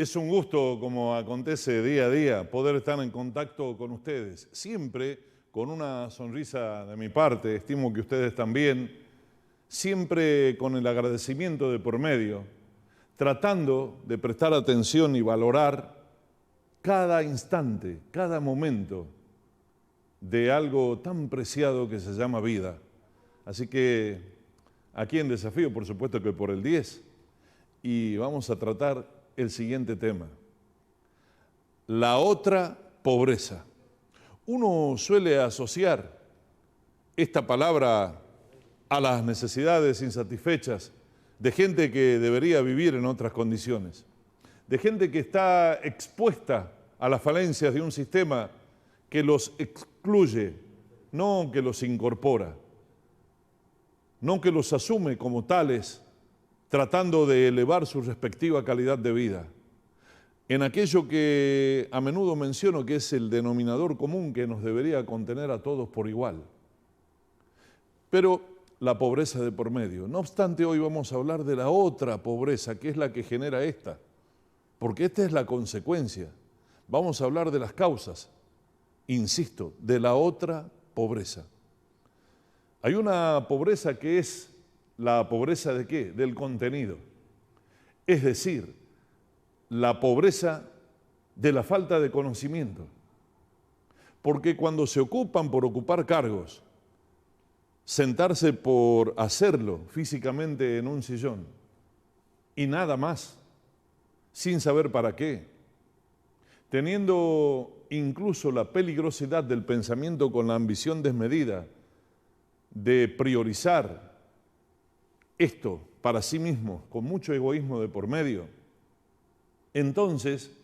Es un gusto, como acontece día a día, poder estar en contacto con ustedes, siempre con una sonrisa de mi parte, estimo que ustedes también, siempre con el agradecimiento de por medio, tratando de prestar atención y valorar cada instante, cada momento de algo tan preciado que se llama vida. Así que aquí en Desafío, por supuesto que por el 10, y vamos a tratar el siguiente tema: la otra pobreza. Uno suele asociar esta palabra a las necesidades insatisfechas de gente que debería vivir en otras condiciones, de gente que está expuesta a las falencias de un sistema que los excluye, no que los incorpora, no que los asume como tales, tratando de elevar su respectiva calidad de vida, en aquello que a menudo menciono que es el denominador común que nos debería contener a todos por igual. Pero la pobreza de por medio. No obstante, hoy vamos a hablar de la otra pobreza, que es la que genera esta, porque esta es la consecuencia. Vamos a hablar de las causas, insisto, de la otra pobreza. Hay una pobreza que es la pobreza ¿de qué? Del contenido. Es decir, la pobreza de la falta de conocimiento. Porque cuando se ocupan por ocupar cargos, sentarse por hacerlo físicamente en un sillón y nada más, sin saber para qué, teniendo incluso la peligrosidad del pensamiento con la ambición desmedida de priorizar esto para sí mismo, con mucho egoísmo de por medio, entonces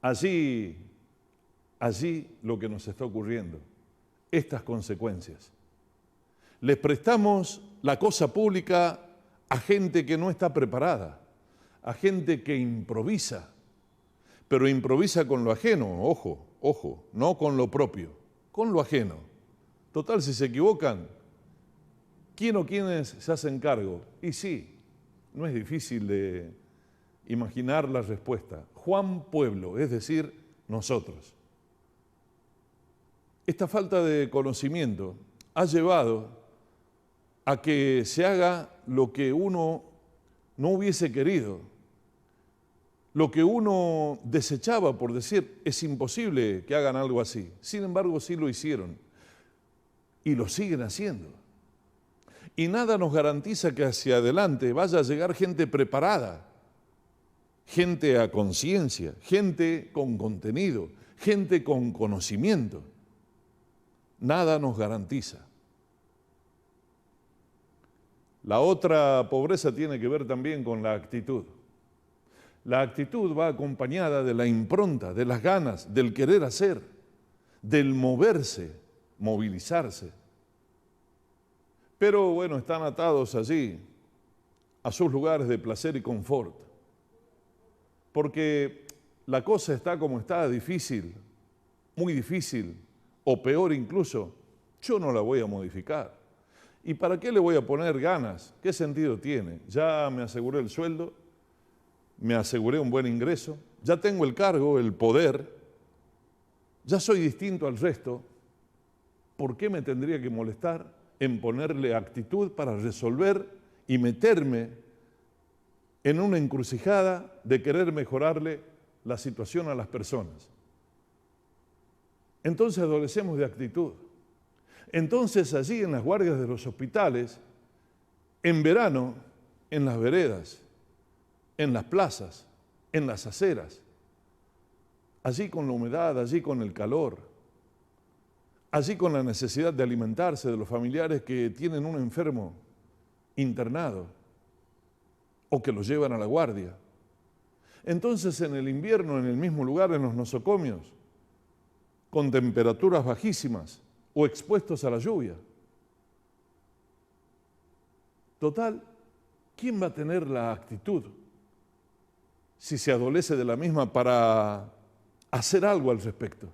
allí lo que nos está ocurriendo, estas consecuencias. Les prestamos la cosa pública a gente que no está preparada, a gente que improvisa, pero improvisa con lo ajeno, ojo, no con lo propio, con lo ajeno. Total, si se equivocan, ¿quién o quiénes se hacen cargo? Y sí, no es difícil de imaginar la respuesta. Juan Pueblo, es decir, nosotros. Esta falta de conocimiento ha llevado a que se haga lo que uno no hubiese querido, lo que uno desechaba por decir, es imposible que hagan algo así. Sin embargo, sí lo hicieron y lo siguen haciendo. Y nada nos garantiza que hacia adelante vaya a llegar gente preparada, gente a conciencia, gente con contenido, gente con conocimiento. Nada nos garantiza. La otra pobreza tiene que ver también con la actitud. La actitud va acompañada de la impronta, de las ganas, del querer hacer, del moverse, movilizarse. Pero bueno, están atados allí a sus lugares de placer y confort, porque la cosa está como está, difícil, muy difícil, o peor incluso, yo no la voy a modificar. ¿Y para qué le voy a poner ganas? ¿Qué sentido tiene? Ya me aseguré el sueldo, me aseguré un buen ingreso, ya tengo el cargo, el poder, ya soy distinto al resto, ¿por qué me tendría que molestar en ponerle actitud para resolver y meterme en una encrucijada de querer mejorarle la situación a las personas? Entonces adolecemos de actitud. Entonces allí en las guardias de los hospitales, en verano, en las veredas, en las plazas, en las aceras, allí con la humedad, allí con el calor, allí con la necesidad de alimentarse de los familiares que tienen un enfermo internado o que lo llevan a la guardia. Entonces en el invierno, en el mismo lugar, en los nosocomios, con temperaturas bajísimas o expuestos a la lluvia. Total, ¿quién va a tener la actitud si se adolece de la misma para hacer algo al respecto?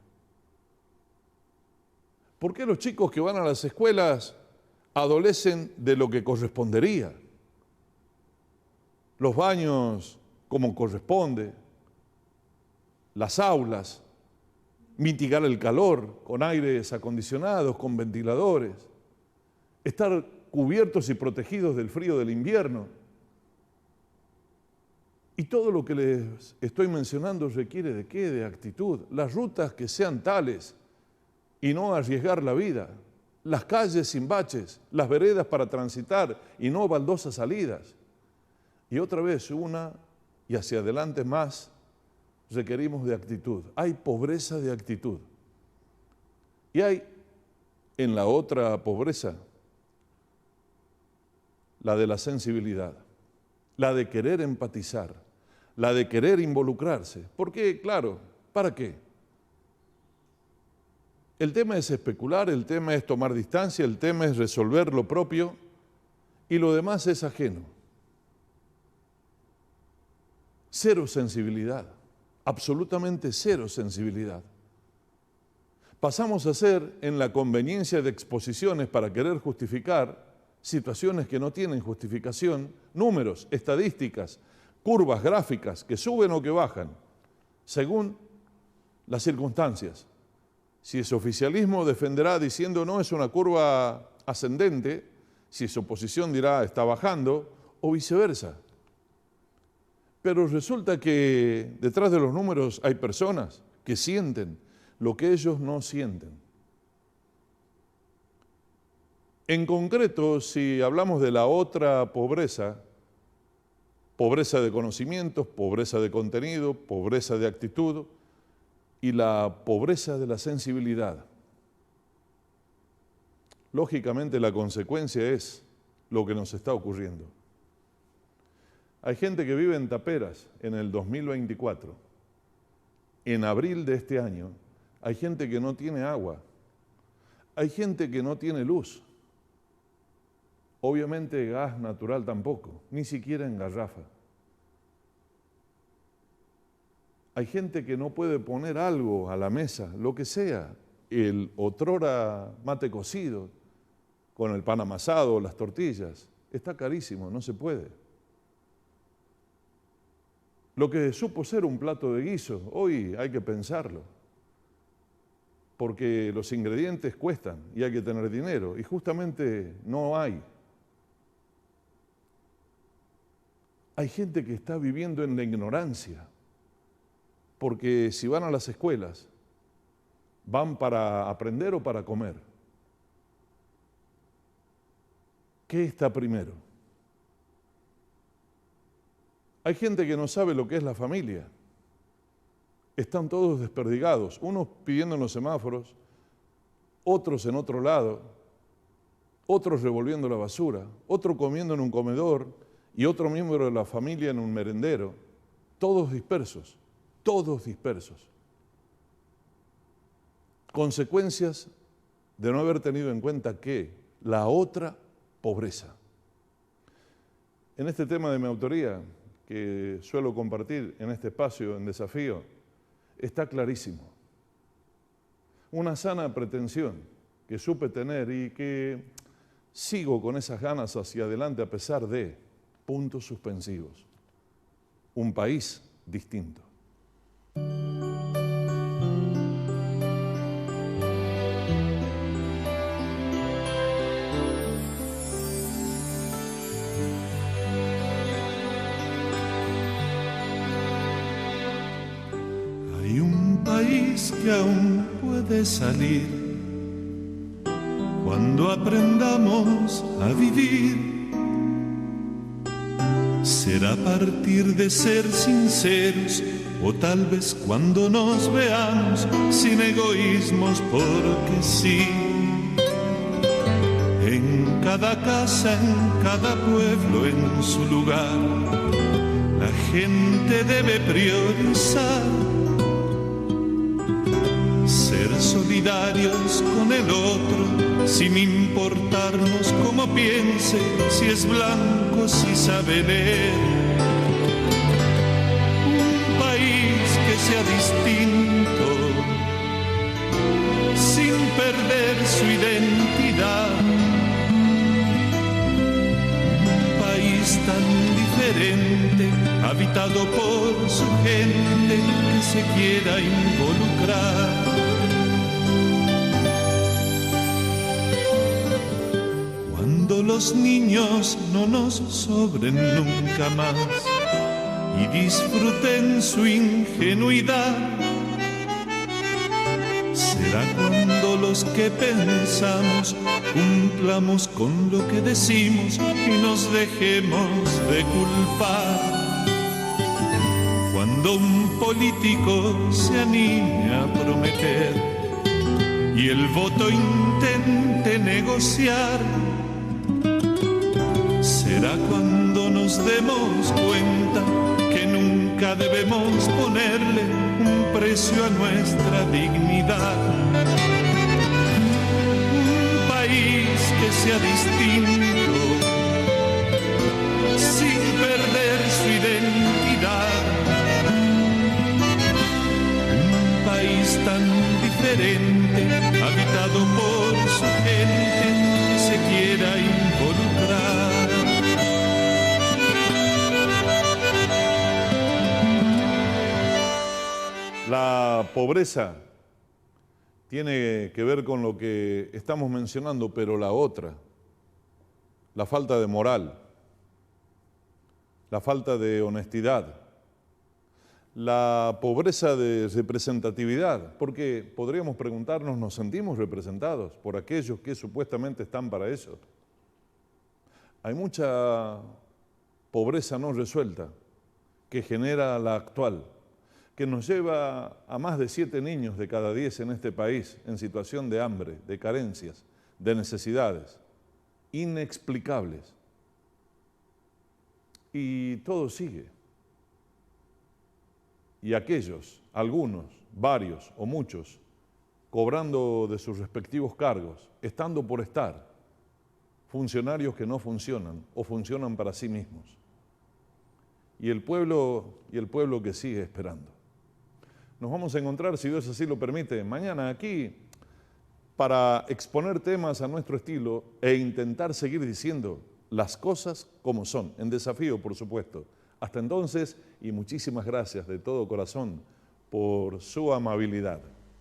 ¿Por qué los chicos que van a las escuelas adolecen de lo que correspondería? Los baños como corresponde, las aulas, mitigar el calor con aires acondicionados, con ventiladores, estar cubiertos y protegidos del frío del invierno. Y todo lo que les estoy mencionando requiere ¿de qué? De actitud. Las rutas que sean tales y no arriesgar la vida. Las calles sin baches, las veredas para transitar y no baldosas salidas. Y otra vez una y hacia adelante más requerimos de actitud. Hay pobreza de actitud. Y hay en la otra pobreza la de la sensibilidad, la de querer empatizar, la de querer involucrarse. Porque, claro, ¿para qué? El tema es especular, el tema es tomar distancia, el tema es resolver lo propio y lo demás es ajeno. Cero sensibilidad, absolutamente cero sensibilidad. Pasamos a ser en la conveniencia de exposiciones para querer justificar situaciones que no tienen justificación, números, estadísticas, curvas gráficas que suben o que bajan, según las circunstancias. Si es oficialismo, defenderá diciendo no, es una curva ascendente, si es oposición dirá está bajando, o viceversa. Pero resulta que detrás de los números hay personas que sienten lo que ellos no sienten. En concreto, si hablamos de la otra pobreza, pobreza de conocimientos, pobreza de contenido, pobreza de actitud y la pobreza de la sensibilidad. Lógicamente la consecuencia es lo que nos está ocurriendo. Hay gente que vive en taperas en el 2024. En abril de este año hay gente que no tiene agua. Hay gente que no tiene luz. Obviamente gas natural tampoco, ni siquiera en garrafa. Hay gente que no puede poner algo a la mesa, lo que sea, el otrora mate cocido, con el pan amasado, las tortillas, está carísimo, no se puede. Lo que supo ser un plato de guiso, hoy hay que pensarlo, porque los ingredientes cuestan y hay que tener dinero, y justamente no hay. Hay gente que está viviendo en la ignorancia, porque si van a las escuelas, van para aprender o para comer. ¿Qué está primero? Hay gente que no sabe lo que es la familia. Están todos desperdigados, unos pidiendo en los semáforos, otros en otro lado, otros revolviendo la basura, otro comiendo en un comedor y otro miembro de la familia en un merendero, todos dispersos. Todos dispersos. Consecuencias de no haber tenido en cuenta que la otra pobreza. En este tema de mi autoría, que suelo compartir en este espacio, en Desafío, está clarísimo. Una sana pretensión que supe tener y que sigo con esas ganas hacia adelante a pesar de puntos suspensivos. Un país distinto. Hay un país que aún puede salir cuando aprendamos a vivir. Será a partir de ser sinceros, o tal vez cuando nos veamos sin egoísmos, porque sí. En cada casa, en cada pueblo, en su lugar, la gente debe priorizar ser solidarios con el otro, sin importarnos cómo piense, si es blanco, si sabe leer. Sea distinto, sin perder su identidad. Un país tan diferente diferente, habitado por su gente que se quiera involucrar. Cuando los niños no nos sobren nunca más y disfruten su ingenuidad, será cuando los que pensamos cumplamos con lo que decimos y nos dejemos de culpar. Cuando un político se anime a prometer y el voto intente negociar, será cuando nos demos cuenta que nunca debemos ponerle un precio a nuestra dignidad. Un país que sea distinto, sin perder su identidad. Un país tan diferente, habitado por su gente que se quiera involucrar. La pobreza tiene que ver con lo que estamos mencionando, pero la otra, la falta de moral, la falta de honestidad, la pobreza de representatividad, porque podríamos preguntarnos, ¿nos sentimos representados por aquellos que supuestamente están para eso? Hay mucha pobreza no resuelta que genera la actual, que nos lleva a más de 7 niños de cada 10 en este país en situación de hambre, de carencias, de necesidades inexplicables. Y todo sigue. Y aquellos, algunos, varios o muchos, cobrando de sus respectivos cargos, estando por estar, funcionarios que no funcionan o funcionan para sí mismos. Y el pueblo que sigue esperando. Nos vamos a encontrar, si Dios así lo permite, mañana aquí para exponer temas a nuestro estilo e intentar seguir diciendo las cosas como son, en desafío, por supuesto. Hasta entonces, y muchísimas gracias de todo corazón por su amabilidad.